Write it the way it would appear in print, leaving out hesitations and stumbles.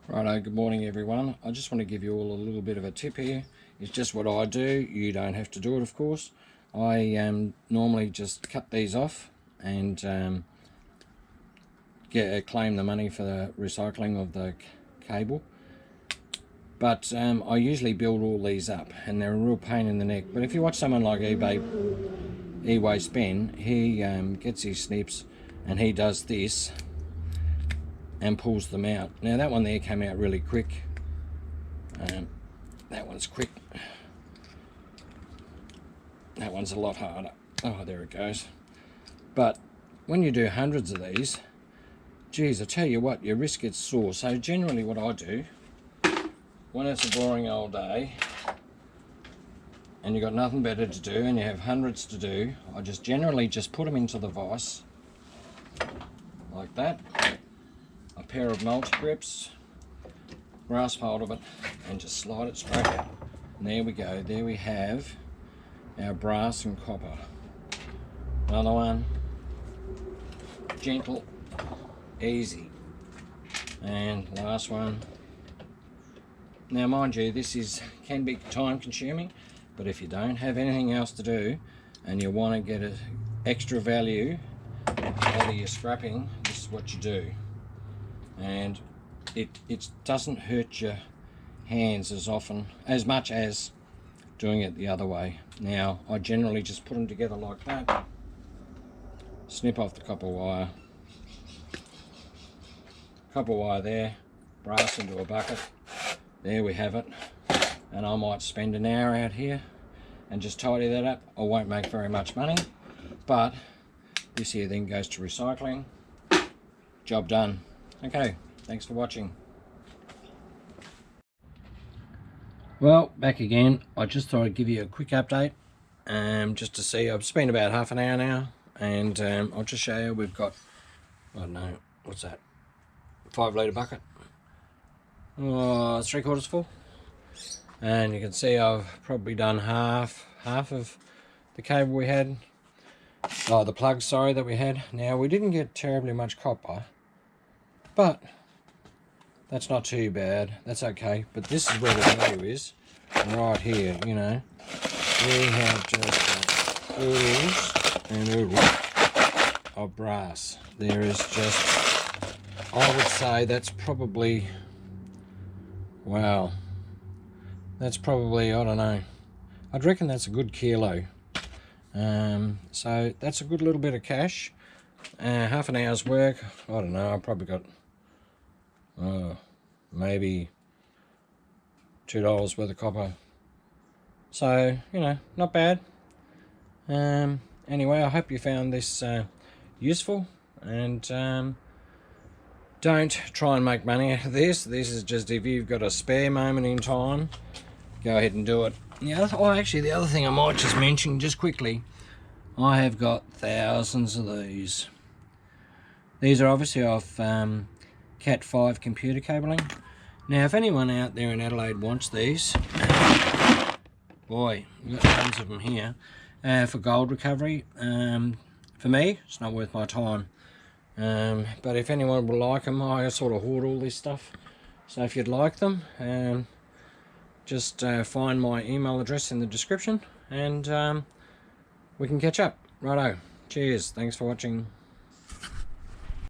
Righto, good morning everyone. I just want to give you all a little bit of a tip here. It's just what I do. You don't have to do it, of course. I normally just cut these off and claim the money for the recycling of the cable. But I usually build all these up and they're a real pain in the neck. But if you watch someone like eWaste Ben, he gets his snips and he does this and pulls them out. Now that one there came out really quick. That one's quick. That one's a lot harder. Oh, there it goes. But when you do hundreds of these, geez, I tell you what, your wrist gets sore. So generally what I do, when it's a boring old day and you've got nothing better to do and you have hundreds to do, I just generally just put them into the vise like that. A pair of multi-grips, grasp hold of it and just slide it straight out. And there we go, there we have our brass and copper. Another one, gentle, easy. And last one. Now mind you, this can be time consuming, but if you don't have anything else to do and you want to get an extra value out of your scrapping, this is what you do. And it doesn't hurt your hands as much as doing it the other way. Now I generally just put them together like that, snip off the copper wire there, brass into a bucket, there we have it. And I might spend an hour out here and just tidy that up. I won't make very much money, but this here then goes to recycling. Job done. Okay, thanks for watching. Well, back again. I just thought I'd give you a quick update just to see. I've spent about half an hour now, and I'll just show you. We've got, I don't know, what's that, 5 litre bucket, 3/4 full, and you can see I've probably done half of the cable we had, the plugs, sorry, that we had. Now we didn't get terribly much copper, but that's not too bad, that's okay. But this is where the value is, right here, you know. We have just oodles and oodles of brass. There is just, I would say that's probably, wow, that's probably, I don't know, I'd reckon that's a good kilo. So that's a good little bit of cash. Half an hour's work, I don't know, I probably got maybe $2 worth of copper. So, you know, not bad. Anyway, I hope you found this useful, and don't try and make money out of this. This is just if you've got a spare moment in time, go ahead and do it. Actually, the other thing I might just mention just quickly, I have got thousands of these. These are obviously off Cat 5 computer cabling. Now if anyone out there in Adelaide wants these, boy, we've got tons of them here, for gold recovery. For me, it's not worth my time, but if anyone would like them, I sort of hoard all this stuff, so if you'd like them, just find my email address in the description and we can catch up. Righto, cheers, thanks for watching.